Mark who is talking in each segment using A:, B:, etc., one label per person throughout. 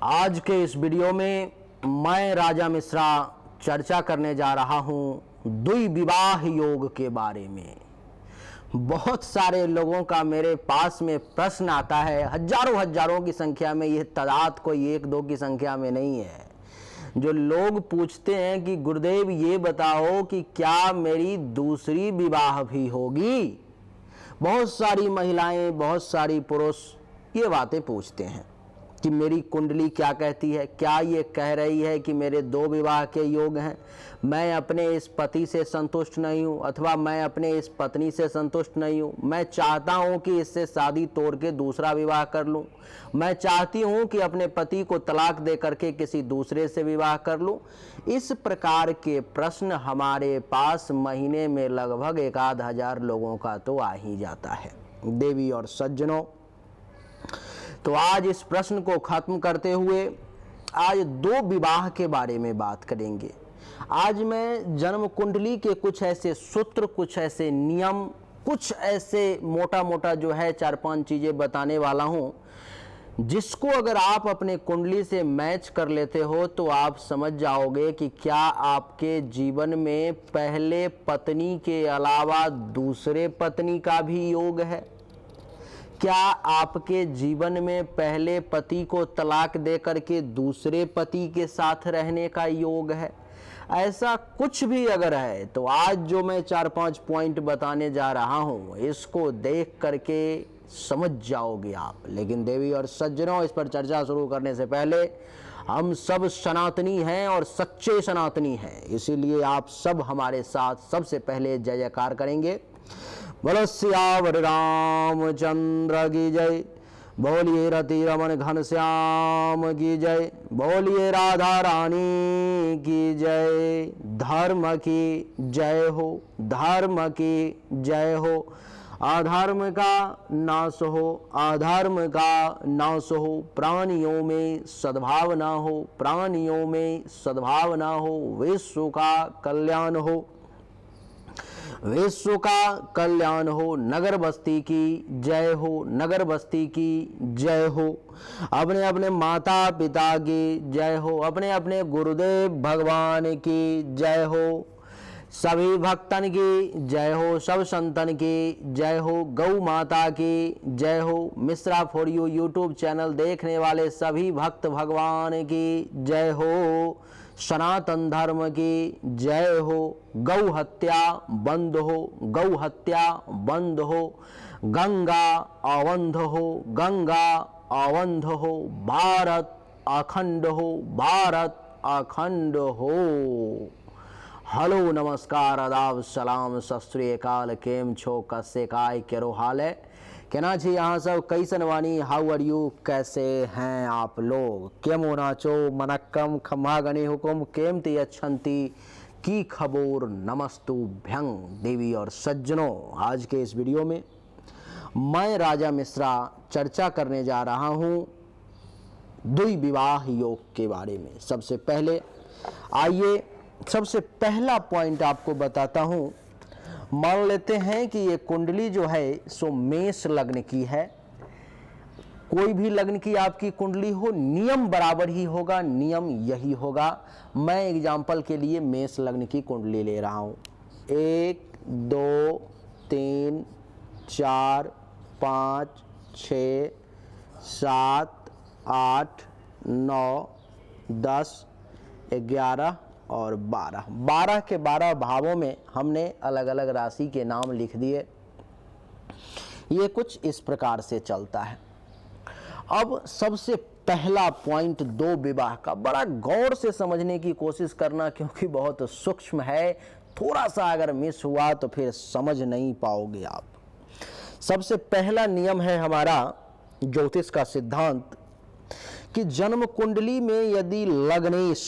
A: आज के इस वीडियो में मैं राजा मिश्रा चर्चा करने जा रहा हूं द्विविवाह योग के बारे में। बहुत सारे लोगों का मेरे पास में प्रश्न आता है, हजारों की संख्या में, यह तादाद कोई एक दो की संख्या में नहीं है। जो लोग पूछते हैं कि गुरुदेव ये बताओ कि क्या मेरी दूसरी विवाह भी होगी। बहुत सारी महिलाएं, बहुत सारी पुरुष ये बातें पूछते हैं कि मेरी कुंडली क्या कहती है, क्या ये कह रही है कि मेरे दो विवाह के योग हैं, मैं अपने इस पति से संतुष्ट नहीं हूँ अथवा मैं अपने इस पत्नी से संतुष्ट नहीं हूँ, मैं चाहता हूँ कि इससे शादी तोड़ के दूसरा विवाह कर लूँ, मैं चाहती हूँ कि अपने पति को तलाक दे करके किसी दूसरे से विवाह कर लूँ। इस प्रकार के प्रश्न हमारे पास महीने में लगभग 1,000 लोगों का तो आ ही जाता है। देवी और सज्जनों, तो आज इस प्रश्न को खत्म करते हुए आज दो विवाह के बारे में बात करेंगे। आज मैं जन्म कुंडली के कुछ ऐसे सूत्र, कुछ ऐसे नियम, कुछ ऐसे मोटा जो है 4-5 चीजें बताने वाला हूं, जिसको अगर आप अपने कुंडली से मैच कर लेते हो तो आप समझ जाओगे कि क्या आपके जीवन में पहले पत्नी के अलावा दूसरे पत्नी का भी योग है। क्या आपके जीवन में पहले पति को तलाक दे करके दूसरे पति के साथ रहने का योग है। ऐसा कुछ भी अगर है तो आज जो मैं 4-5 पॉइंट बताने जा रहा हूं, इसको देख करके समझ जाओगे आप। लेकिन देवी और सज्जनों, इस पर चर्चा शुरू करने से पहले हम सब सनातनी हैं और सच्चे सनातनी हैं, इसीलिए आप सब हमारे साथ सबसे पहले जय जयकार करेंगे। बोलो सियावर रामचंद्र की जय, बोलिए रति रमन घनश्याम की जय, बोलिए राधा रानी की जय। धर्म की जय हो, धर्म की जय हो। अधर्म का नाश हो, अधर्म का नाश हो। प्राणियों में सद्भावना हो, प्राणियों में सद्भावना हो। विश्व का कल्याण हो, विश्व का कल्याण हो। नगर बस्ती की जय हो, नगर बस्ती की जय हो। अपने अपने माता पिता की जय हो, अपने अपने गुरुदेव भगवान की जय हो। सभी भक्तन की जय हो, सब संतन की जय हो। गौ माता की जय हो। Mishra for you YouTube channel देखने वाले सभी भक्त भगवान की जय हो। सनातन धर्म की जय हो। गौ हत्या बंद हो, गौ हत्या बंद हो। गंगा अवंध हो, गंगा अवंध हो। भारत अखंड हो, भारत अखंड हो। हेलो, नमस्कार, आदाब, सलाम, सत श्री अकाल। केम छो, कसे काय केरो हाल है, कहना चाहिए यहाँ सब कैसन वानी, हाउ आर यू, कैसे हैं आप लोग। केमो नाचो मनक्कम खम्हा गणे हुकुम केमती अच्छंती की खबोर नमस्तु भ्यंग। देवी और सज्जनों, आज के इस वीडियो में मैं राजा मिश्रा चर्चा करने जा रहा हूँ द्विविवाह योग के बारे में। सबसे पहले आइए सबसे पहला पॉइंट आपको बताता हूँ। मान लेते हैं कि ये कुंडली जो है सो मेष लग्न की है। कोई भी लग्न की आपकी कुंडली हो, नियम बराबर ही होगा, नियम यही होगा। मैं एग्जाम्पल के लिए मेष लग्न की कुंडली ले रहा हूँ। 1 2 3 4 5 6 7 8 9 10 11 और 12 के 12 भावों में हमने अलग अलग राशि के नाम लिख दिए। ये कुछ इस प्रकार से चलता है। अब सबसे पहला पॉइंट दो विवाह का, बड़ा गौर से समझने की कोशिश करना, क्योंकि बहुत सूक्ष्म है। थोड़ा सा अगर मिस हुआ तो फिर समझ नहीं पाओगे आप। सबसे पहला नियम है हमारा ज्योतिष का सिद्धांत कि जन्म कुंडली में यदि लग्नेश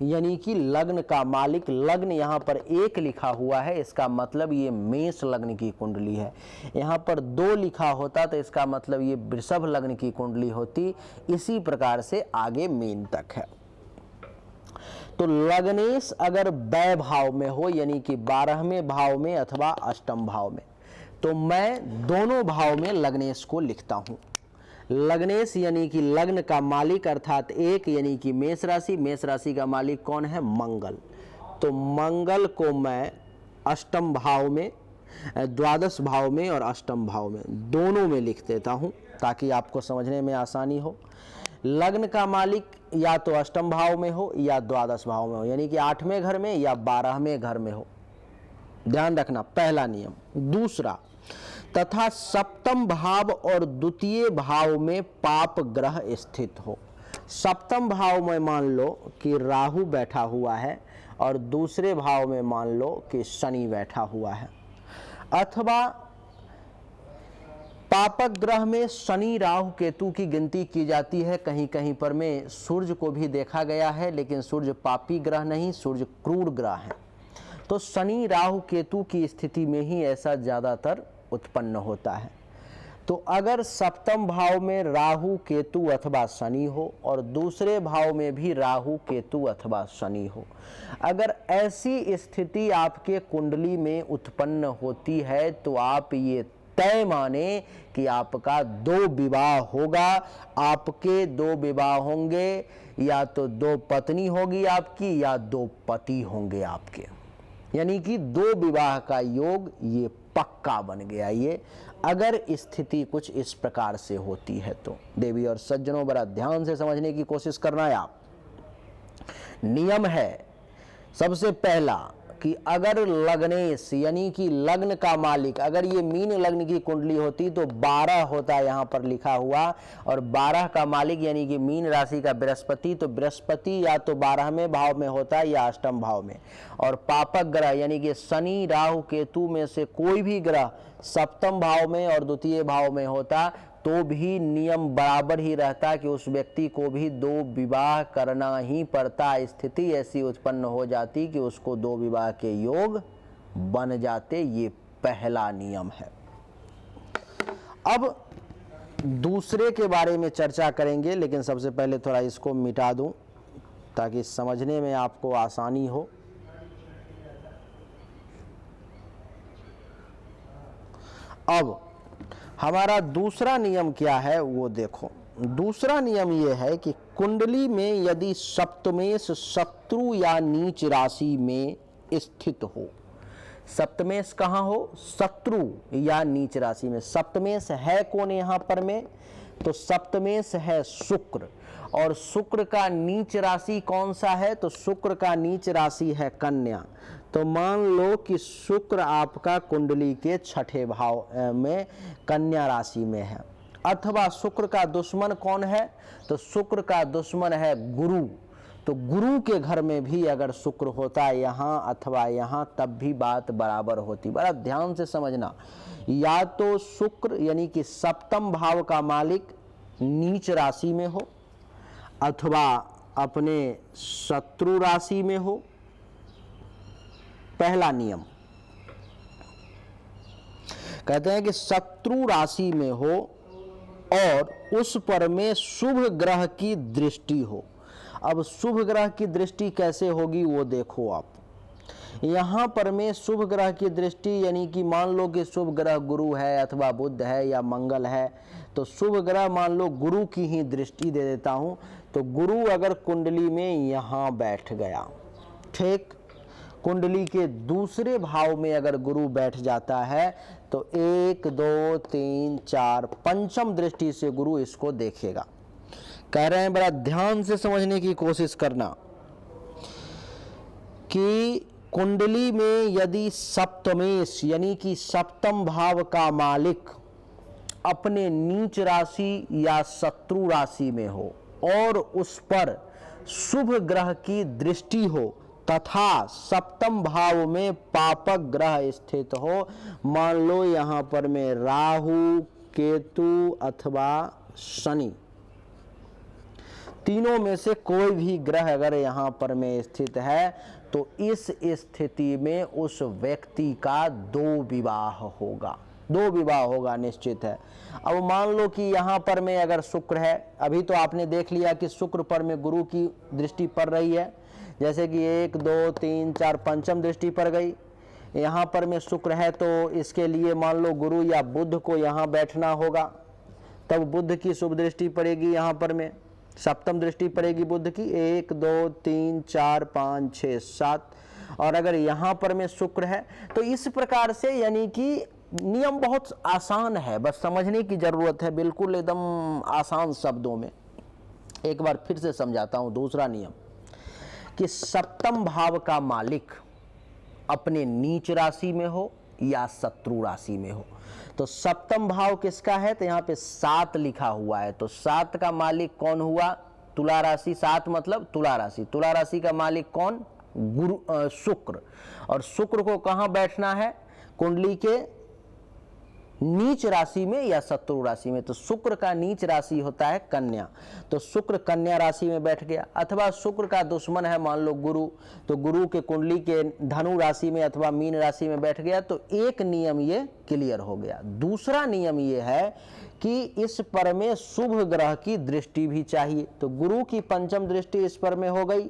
A: यानी कि लग्न का मालिक, लग्न यहाँ पर 1 लिखा हुआ है, इसका मतलब ये मेष लग्न की कुंडली है। यहाँ पर 2 लिखा होता तो इसका मतलब ये वृषभ लग्न की कुंडली होती। इसी प्रकार से आगे मीन तक है। तो लग्नेश अगर व्यय भाव में हो, यानी कि 12वें भाव में अथवा अष्टम भाव में, तो मैं दोनों भाव में लग्नेश को लिखता हूं। लग्नेश यानी कि लग्न का मालिक अर्थात एक यानी कि मेष राशि, मेष राशि का मालिक कौन है? मंगल। तो मंगल को मैं अष्टम भाव में, द्वादश भाव में और अष्टम भाव में दोनों में लिख देता हूं ताकि आपको समझने में आसानी हो। लग्न का मालिक या तो अष्टम भाव में हो या द्वादश भाव में हो, यानी कि 8वें घर में या 12वें घर में हो, ध्यान रखना, पहला नियम। दूसरा, तथा सप्तम भाव और द्वितीय भाव में पाप ग्रह स्थित हो। सप्तम भाव में मान लो कि राहु बैठा हुआ है और दूसरे भाव में मान लो कि शनि बैठा हुआ है, अथवा पापक ग्रह में शनि राहु केतु की गिनती की जाती है। कहीं कहीं पर में सूर्य को भी देखा गया है, लेकिन सूर्य पापी ग्रह नहीं, सूर्य क्रूर ग्रह है। तो शनि राहु केतु की स्थिति में ही ऐसा ज़्यादातर उत्पन्न होता है। तो अगर सप्तम भाव में राहु केतु अथवा शनि हो और दूसरे भाव में भी राहु केतु अथवा शनि हो, अगर ऐसी स्थिति आपके कुंडली में उत्पन्न होती है तो आप ये तय माने कि आपका 2 विवाह होगा। आपके 2 विवाह होंगे, या तो 2 पत्नी होगी आपकी या 2 पति होंगे आपके, यानी कि 2 विवाह का योग ये पक्का बन गया। ये अगर स्थिति कुछ इस प्रकार से होती है तो देवी और सज्जनों, बड़ा ध्यान से समझने की कोशिश करना है आप। नियम है सबसे पहला कि अगर लग्नेश यानी कि लग्न का मालिक, अगर ये मीन लग्न की कुंडली होती तो 12 होता है यहाँ पर लिखा हुआ, और 12 का मालिक यानी कि मीन राशि का बृहस्पति, तो बृहस्पति या तो 12वें भाव में होता है या अष्टम भाव में। और पापक ग्रह यानी कि शनि राहु केतु में से कोई भी ग्रह सप्तम भाव में और द्वितीय भाव में होता तो भी नियम बराबर ही रहता कि उस व्यक्ति को भी 2 विवाह करना ही पड़ता। स्थिति ऐसी उत्पन्न हो जाती कि उसको 2 विवाह के योग बन जाते। ये पहला नियम है। अब दूसरे के बारे में चर्चा करेंगे, लेकिन सबसे पहले थोड़ा इसको मिटा दूं ताकि समझने में आपको आसानी हो। अब हमारा दूसरा नियम क्या है वो देखो। दूसरा नियम ये है कि कुंडली में यदि सप्तमेश शत्रु या नीच राशि में स्थित हो। सप्तमेश कहाँ हो? शत्रु या नीच राशि में। सप्तमेश है कौन यहाँ पर में? तो सप्तमेश है शुक्र, और शुक्र का नीच राशि कौन सा है? तो शुक्र का नीच राशि है कन्या। तो मान लो कि शुक्र आपका कुंडली के 6ठे भाव में कन्या राशि में है, अथवा शुक्र का दुश्मन कौन है? तो शुक्र का दुश्मन है गुरु। तो गुरु के घर में भी अगर शुक्र होता है यहाँ अथवा यहाँ, तब भी बात बराबर होती। बड़ा ध्यान से समझना, या तो शुक्र यानी कि सप्तम भाव का मालिक नीच राशि में हो अथवा अपने शत्रु राशि में हो। पहला नियम कहते हैं कि शत्रु राशि में हो और उस पर में शुभ ग्रह की दृष्टि हो। अब शुभ ग्रह की दृष्टि कैसे होगी वो देखो आप। यहाँ पर में शुभ ग्रह की दृष्टि यानी कि मान लो कि शुभ ग्रह गुरु है अथवा बुध है या मंगल है, तो शुभ ग्रह मान लो गुरु की ही दृष्टि दे देता हूँ। तो गुरु अगर कुंडली में यहाँ बैठ गया, ठीक, कुंडली के दूसरे भाव में अगर गुरु बैठ जाता है तो 1 2 3 4 पंचम दृष्टि से गुरु इसको देखेगा। कह रहे हैं बड़ा ध्यान से समझने की कोशिश करना कि कुंडली में यदि सप्तमेश यानी कि सप्तम भाव का मालिक अपने नीच राशि या शत्रु राशि में हो और उस पर शुभ ग्रह की दृष्टि हो तथा सप्तम भाव में पापक ग्रह स्थित हो, मान लो यहाँ पर में राहु केतु अथवा शनि, तीनों में से कोई भी ग्रह अगर यहाँ पर में स्थित है तो इस स्थिति में उस व्यक्ति का 2 विवाह होगा। 2 विवाह होगा निश्चित है। अब मान लो कि यहाँ पर में अगर शुक्र है, अभी तो आपने देख लिया कि शुक्र पर में गुरु की दृष्टि पड़ रही है, जैसे कि 1 2 3 4 पंचम दृष्टि पड़ गई। यहाँ पर में शुक्र है तो इसके लिए मान लो गुरु या बुध को यहाँ बैठना होगा। तब बुध की शुभ दृष्टि पड़ेगी यहाँ पर में, सप्तम दृष्टि पड़ेगी बुध की, 1 2 3 4 5 6 7। और अगर यहाँ पर में शुक्र है तो इस प्रकार से, यानी कि नियम बहुत आसान है, बस समझने की जरूरत है, बिल्कुल एकदम आसान शब्दों में। एक बार फिर से समझाता हूं। दूसरा नियम कि सप्तम भाव का मालिक अपने नीच राशि में हो या शत्रु राशि में हो। तो सप्तम भाव किसका है, तो यहाँ पे 7 लिखा हुआ है, तो 7 का मालिक कौन हुआ, तुला राशि। 7 मतलब तुला राशि। तुला राशि का मालिक कौन, गुरु शुक्र। और शुक्र को कहाँ बैठना है, कुंडली के नीच राशि में या शत्रु राशि में। तो शुक्र का नीच राशि होता है कन्या, तो शुक्र कन्या राशि में बैठ गया। अथवा शुक्र का दुश्मन है मान लो गुरु, तो गुरु के कुंडली के धनु राशि में अथवा मीन राशि में बैठ गया। तो एक नियम ये क्लियर हो गया। दूसरा नियम ये है कि इस पर में शुभ ग्रह की दृष्टि भी चाहिए। तो गुरु की पंचम दृष्टि इस पर में हो गई,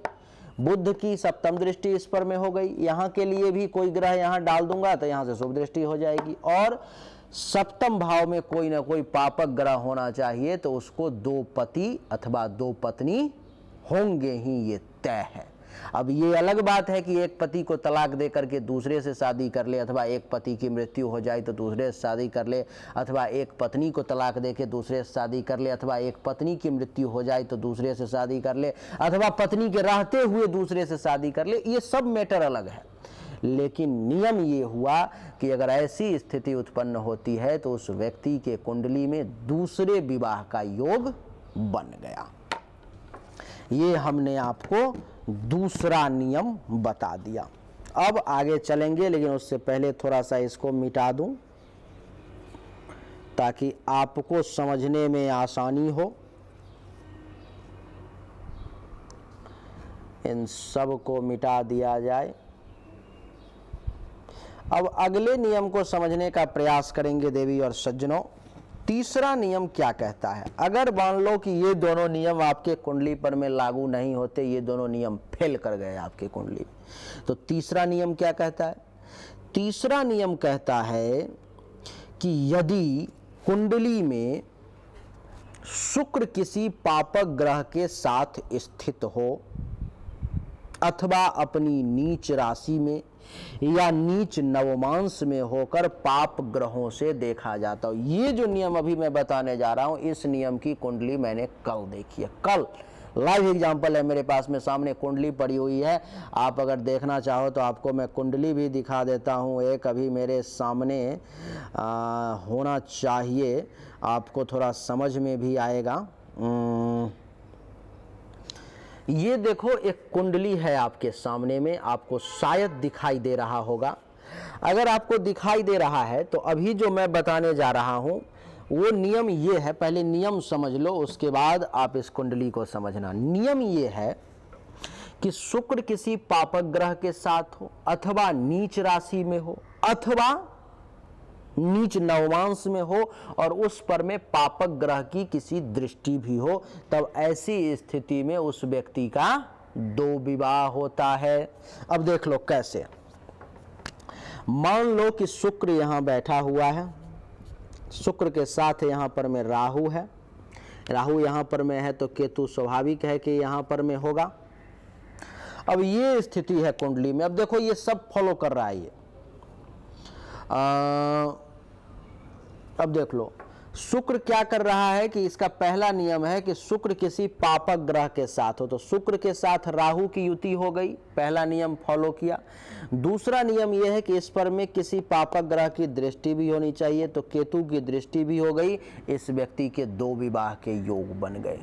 A: बुध की सप्तम दृष्टि इस पर में हो गई। यहाँ के लिए भी कोई ग्रह यहाँ डाल दूंगा तो यहाँ से शुभ दृष्टि हो जाएगी। और सप्तम भाव में कोई ना कोई पापक ग्रह होना चाहिए, तो उसको 2 पति अथवा 2 पत्नी होंगे ही, ये तय है। अब ये अलग बात है कि एक पति को तलाक दे करके दूसरे से शादी कर ले, अथवा एक पति की मृत्यु हो जाए तो दूसरे से शादी कर ले, अथवा एक पत्नी को तलाक दे के दूसरे से शादी कर ले, अथवा एक पत्नी की मृत्यु हो जाए तो दूसरे से शादी कर ले, अथवा पत्नी के रहते हुए दूसरे से शादी कर ले। ये सब मैटर अलग है। लेकिन नियम ये हुआ कि अगर ऐसी स्थिति उत्पन्न होती है तो उस व्यक्ति के कुंडली में दूसरे विवाह का योग बन गया। ये हमने आपको दूसरा नियम बता दिया। अब आगे चलेंगे, लेकिन उससे पहले थोड़ा सा इसको मिटा दूं ताकि आपको समझने में आसानी हो। इन सब को मिटा दिया जाए। अब अगले नियम को समझने का प्रयास करेंगे देवी और सज्जनों। तीसरा नियम क्या कहता है। अगर मान लो कि ये दोनों नियम आपके कुंडली पर में लागू नहीं होते, ये दोनों नियम फेल कर गए आपके कुंडली, तो तीसरा नियम क्या कहता है। तीसरा नियम कहता है कि यदि कुंडली में शुक्र किसी पापक ग्रह के साथ स्थित हो अथवा अपनी नीच राशि में या नीच नवमांश में होकर पाप ग्रहों से देखा जाता हो। ये जो नियम अभी मैं बताने जा रहा हूं, इस नियम की कुंडली मैंने कल देखी है। कल लाइव एग्जांपल है मेरे पास में, सामने कुंडली पड़ी हुई है। आप अगर देखना चाहो तो आपको मैं कुंडली भी दिखा देता हूं। एक अभी मेरे सामने होना चाहिए, आपको थोड़ा समझ में भी आएगा। ये देखो एक कुंडली है आपके सामने में, आपको शायद दिखाई दे रहा होगा। अगर आपको दिखाई दे रहा है तो अभी जो मैं बताने जा रहा हूं वो नियम ये है। पहले नियम समझ लो, उसके बाद आप इस कुंडली को समझना। नियम ये है कि शुक्र किसी पापक ग्रह के साथ हो अथवा नीच राशि में हो अथवा नीच नवमांश में हो और उस पर में पापक ग्रह की किसी दृष्टि भी हो, तब ऐसी स्थिति में उस व्यक्ति का 2 विवाह होता है। अब देख लो कैसे। मान लो कि शुक्र यहां बैठा हुआ है, शुक्र के साथ यहां पर में राहु है, राहु यहां पर में है तो केतु स्वाभाविक है कि यहां पर में होगा। अब ये स्थिति है कुंडली में। अब देखो ये सब फॉलो कर रहा है ये। अब देख लो शुक्र क्या कर रहा है कि इसका पहला नियम है कि शुक्र किसी पापक ग्रह के साथ हो, तो शुक्र के साथ राहु की युति हो गई, पहला नियम फॉलो किया। दूसरा नियम यह है कि इस पर में किसी पापक ग्रह की दृष्टि भी होनी चाहिए, तो केतु की दृष्टि भी हो गई। इस व्यक्ति के 2 विवाह के योग बन गए।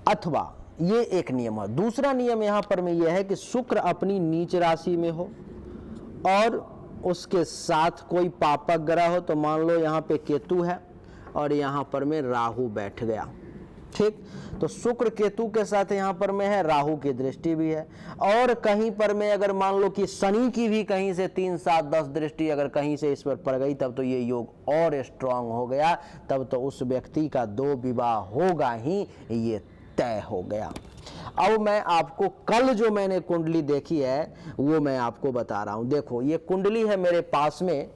A: अथवा ये एक नियम है। दूसरा नियम यहां पर में यह है कि शुक्र अपनी नीच राशि में हो और उसके साथ कोई पापक ग्रह हो, तो मान लो यहाँ पे केतु है और यहाँ पर में राहु बैठ गया। ठीक, तो शुक्र केतु के साथ यहाँ पर में है, राहु की दृष्टि भी है। और कहीं पर में अगर मान लो कि शनि की भी कहीं से 3, 7, 10 दृष्टि अगर कहीं से इस पर पड़ गई, तब तो ये योग और स्ट्रांग हो गया। तब तो उस व्यक्ति का 2 विवाह होगा ही, ये तय हो गया। अब मैं आपको कल जो मैंने कुंडली देखी है वो मैं आपको बता रहा हूं। देखो ये कुंडली है मेरे पास में,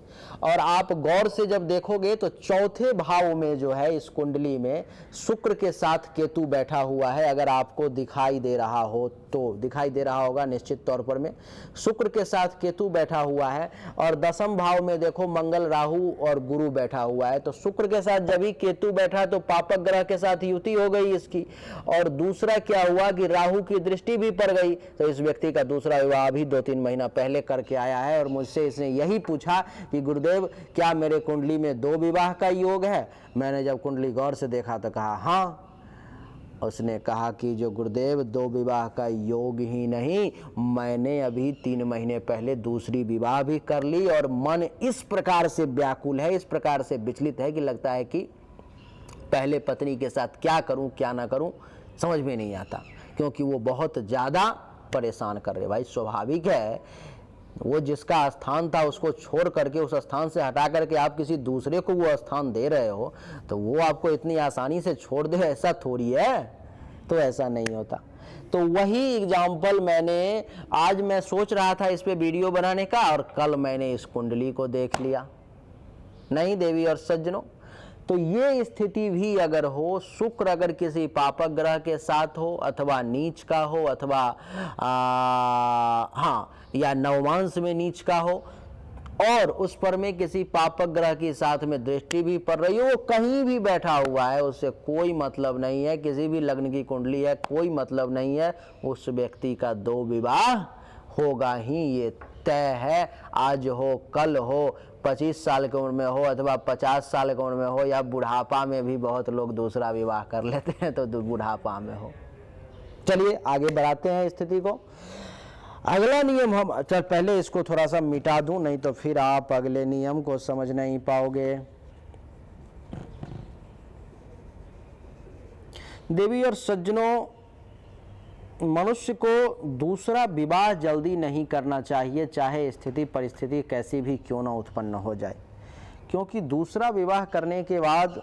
A: और आप गौर से जब देखोगे तो चौथे भाव में जो है इस कुंडली में शुक्र के साथ केतु बैठा हुआ है। अगर आपको दिखाई दे रहा हो तो दिखाई दे रहा होगा निश्चित तौर पर में, शुक्र के साथ केतु बैठा हुआ है। और दसम भाव में देखो मंगल, राहु और गुरु बैठा हुआ है। तो शुक्र के साथ जब ही केतु बैठा तो पापक ग्रह के साथ युति हो गई इसकी। और दूसरा क्या हुआ कि राहु की दृष्टि भी पड़ गई। तो इस व्यक्ति का दूसरा विवाह अभी 2-3 महीना पहले करके आया है। और मुझसे इसने यही पूछा कि गुरुदेव क्या मेरे कुंडली में 2 विवाह का योग है? मैंने जब कुंडली गौर से देखा तो कहा हाँ। उसने कहा कि जो गुरुदेव 2 विवाह का योग ही नहीं, मैंने अभी 3 महीने पहले दूसरी विवाह भी कर ली और मन इस प्रकार से व्याकुल है, इस प्रकार से विचलित है कि लगता है कि पहले पत्नी के साथ क्या करूं क्या ना करूं समझ में नहीं आता, क्योंकि वो बहुत ज़्यादा परेशान कर रहे। भाई स्वाभाविक है, वो जिसका स्थान था उसको छोड़ करके उस स्थान से हटा करके आप किसी दूसरे को वो स्थान दे रहे हो, तो वो आपको इतनी आसानी से छोड़ दे ऐसा थोड़ी है। तो ऐसा नहीं होता। तो वही एग्जाम्पल मैंने आज मैं सोच रहा था इस पे वीडियो बनाने का, और कल मैंने इस कुंडली को देख लिया। नहीं देवी और सज्जनों, तो ये स्थिति भी अगर हो, शुक्र अगर किसी पापक ग्रह के साथ हो अथवा नीच का हो अथवा या नवमांश में नीच का हो, और उस पर में किसी पापक ग्रह के साथ में दृष्टि भी पड़ रही हो, वो कहीं भी बैठा हुआ है, उससे कोई मतलब नहीं है। किसी भी लग्न की कुंडली है, कोई मतलब नहीं है। उस व्यक्ति का 2 विवाह होगा ही, ये तय है। आज हो, कल हो, 25 साल की उम्र में हो अथवा 50 साल की उम्र में हो, या बुढ़ापा में भी बहुत लोग दूसरा विवाह कर लेते हैं, तो बुढ़ापा में हो। चलिए आगे बढ़ाते हैं स्थिति को। अगला नियम हम चल पहले इसको थोड़ा सा मिटा दूं, नहीं तो फिर आप अगले नियम को समझ नहीं पाओगे। देवी और सज्जनों, मनुष्य को दूसरा विवाह जल्दी नहीं करना चाहिए, चाहे स्थिति परिस्थिति कैसी भी क्यों ना उत्पन्न हो जाए, क्योंकि दूसरा विवाह करने के बाद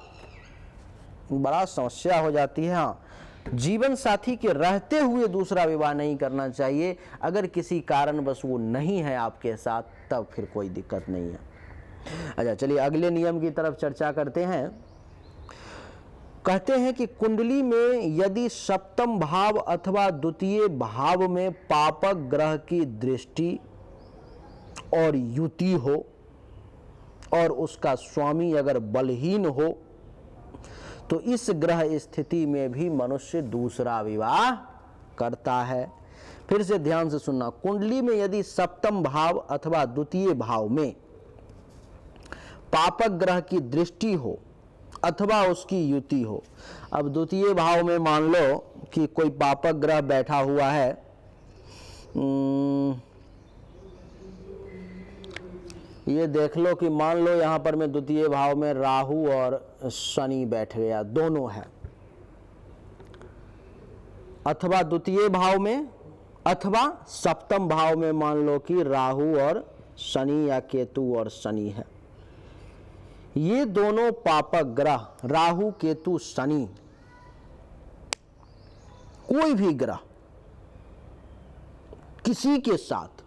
A: बड़ा समस्या हो जाती है। हाँ, जीवन साथी के रहते हुए दूसरा विवाह नहीं करना चाहिए। अगर किसी कारणवश वो नहीं है आपके साथ, तब फिर कोई दिक्कत नहीं है। अच्छा चलिए अगले नियम की तरफ चर्चा करते हैं। कहते हैं कि कुंडली में यदि सप्तम भाव अथवा द्वितीय भाव में पापक ग्रह की दृष्टि और युति हो और उसका स्वामी अगर बलहीन हो, तो इस ग्रह स्थिति में भी मनुष्य दूसरा विवाह करता है। फिर से ध्यान से सुनना, कुंडली में यदि सप्तम भाव अथवा द्वितीय भाव में पापक ग्रह की दृष्टि हो अथवा उसकी युति हो। अब द्वितीय भाव में मान लो कि कोई पापक ग्रह बैठा हुआ है, ये देख लो कि मान लो यहां पर में द्वितीय भाव में राहु और शनि बैठ गया, दोनों है, अथवा द्वितीय भाव में अथवा सप्तम भाव में मान लो कि राहु और शनि या केतु और शनि है। ये दोनों पापक ग्रह राहु केतु शनि, कोई भी ग्रह किसी के साथ,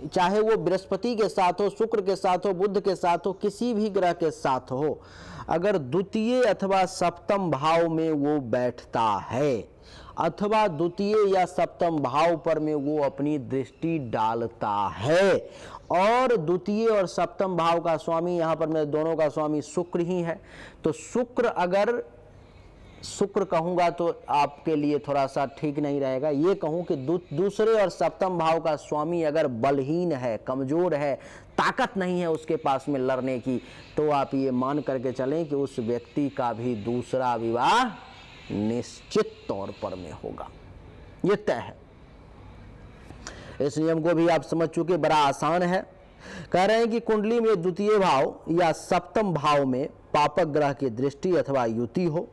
A: चाहे वो बृहस्पति के साथ हो, शुक्र के साथ हो, बुध के साथ हो, किसी भी ग्रह के साथ हो, अगर द्वितीय अथवा सप्तम भाव में वो बैठता है अथवा द्वितीय या सप्तम भाव पर में वो अपनी दृष्टि डालता है, और द्वितीय और सप्तम भाव का स्वामी यहाँ पर में दोनों का स्वामी शुक्र ही है, तो शुक्र, अगर शुक्र कहूँगा तो आपके लिए थोड़ा सा ठीक नहीं रहेगा, ये कहूँ कि दूसरे और सप्तम भाव का स्वामी अगर बलहीन है, कमजोर है, ताकत नहीं है उसके पास में लड़ने की, तो आप ये मान करके चलें कि उस व्यक्ति का भी दूसरा विवाह निश्चित तौर पर में होगा, ये तय है। इस नियम को भी आप समझ चुके, बड़ा आसान है। कह रहे हैं कि कुंडली में द्वितीय भाव या सप्तम भाव में पापक ग्रह की दृष्टि अथवा युति हो।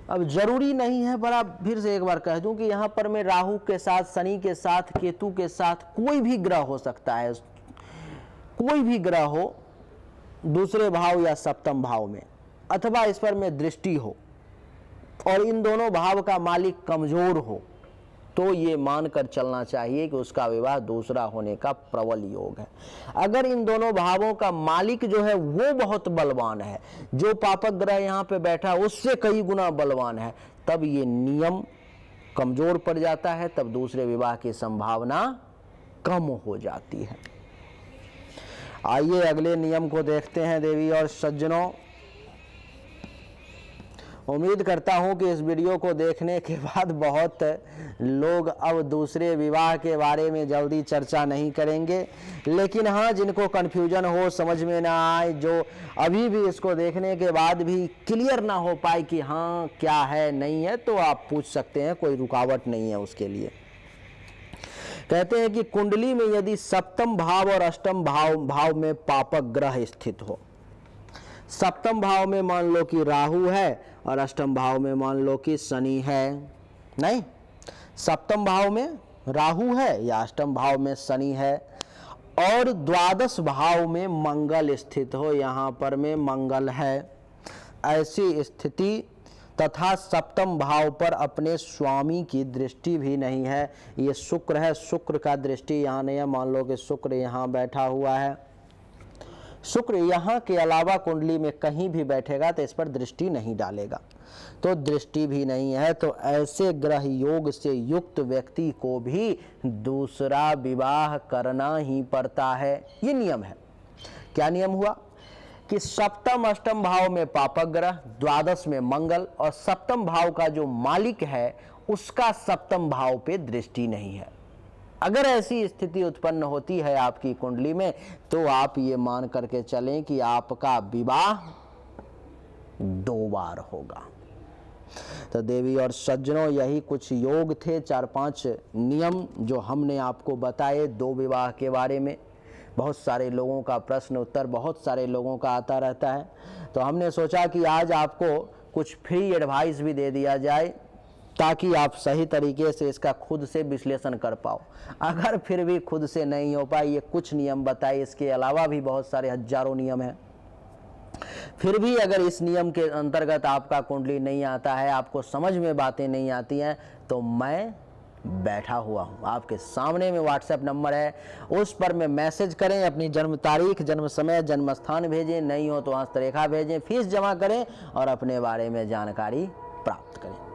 A: अब जरूरी नहीं है, पर आप फिर से एक बार कह दूं कि यहाँ पर में राहु के साथ, शनि के साथ, केतु के साथ कोई भी ग्रह हो सकता है, कोई भी ग्रह हो दूसरे भाव या सप्तम भाव में, अथवा इस पर में दृष्टि हो और इन दोनों भाव का मालिक कमजोर हो, तो ये मानकर चलना चाहिए कि उसका विवाह दूसरा होने का प्रबल योग है। अगर इन दोनों भावों का मालिक जो है वो बहुत बलवान है, जो पापक ग्रह यहाँ पे बैठा उससे कई गुना बलवान है, तब ये नियम कमजोर पड़ जाता है, तब दूसरे विवाह की संभावना कम हो जाती है। आइए अगले नियम को देखते हैं देवी और सज्जनों। उम्मीद करता हूं कि इस वीडियो को देखने के बाद बहुत लोग अब दूसरे विवाह के बारे में जल्दी चर्चा नहीं करेंगे, लेकिन हाँ, जिनको कन्फ्यूजन हो, समझ में ना आए, जो अभी भी इसको देखने के बाद भी क्लियर ना हो पाए कि हाँ क्या है नहीं है, तो आप पूछ सकते हैं, कोई रुकावट नहीं है उसके लिए। कहते हैं कि कुंडली में यदि सप्तम भाव और अष्टम भाव में पापक ग्रह स्थित हो, सप्तम भाव में मान लो कि राहु है और अष्टम भाव में मान लो कि शनि है, नहीं, सप्तम भाव में राहु है या अष्टम भाव में शनि है, और द्वादश भाव में मंगल स्थित हो, यहाँ पर में मंगल है, ऐसी स्थिति तथा सप्तम भाव पर अपने स्वामी की दृष्टि भी नहीं है, ये शुक्र है, शुक्र का दृष्टि यहाँ नहीं है, मान लो कि शुक्र यहाँ बैठा हुआ है, शुक्र यहाँ के अलावा कुंडली में कहीं भी बैठेगा तो इस पर दृष्टि नहीं डालेगा, तो दृष्टि भी नहीं है, तो ऐसे ग्रह योग से युक्त व्यक्ति को भी दूसरा विवाह करना ही पड़ता है। ये नियम है। क्या नियम हुआ कि सप्तम अष्टम भाव में पापक ग्रह, द्वादश में मंगल, और सप्तम भाव का जो मालिक है उसका सप्तम भाव पे दृष्टि नहीं है। अगर ऐसी स्थिति उत्पन्न होती है आपकी कुंडली में, तो आप ये मान करके चलें कि आपका विवाह 2 बार होगा। तो देवी और सज्जनों, यही कुछ योग थे, 4-5 नियम जो हमने आपको बताए 2 विवाह के बारे में। बहुत सारे लोगों का प्रश्न उत्तर बहुत सारे लोगों का आता रहता है, तो हमने सोचा कि आज आपको कुछ फ्री एडवाइस भी दे दिया जाए, ताकि आप सही तरीके से इसका खुद से विश्लेषण कर पाओ। अगर फिर भी खुद से नहीं हो पाए, ये कुछ नियम बताए, इसके अलावा भी बहुत सारे हजारों नियम हैं, फिर भी अगर इस नियम के अंतर्गत आपका कुंडली नहीं आता है, आपको समझ में बातें नहीं आती हैं, तो मैं बैठा हुआ हूँ आपके सामने में, व्हाट्सएप नंबर है, उस पर में मैसेज करें, अपनी जन्म तारीख, जन्म समय, जन्म स्थान भेजें, नहीं हो तो हस्तरेखा भेजें, फीस जमा करें और अपने बारे में जानकारी प्राप्त करें।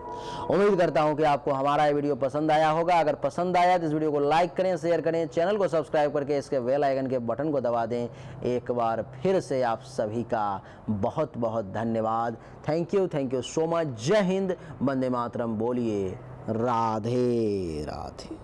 A: उम्मीद करता हूं कि आपको हमारा ये वीडियो पसंद आया होगा। अगर पसंद आया तो इस वीडियो को लाइक करें, शेयर करें, चैनल को सब्सक्राइब करके इसके बेल आइकन के बटन को दबा दें। एक बार फिर से आप सभी का बहुत बहुत धन्यवाद। Thank you so much. जय हिंद, वंदे मातरम। बोलिए राधे राधे।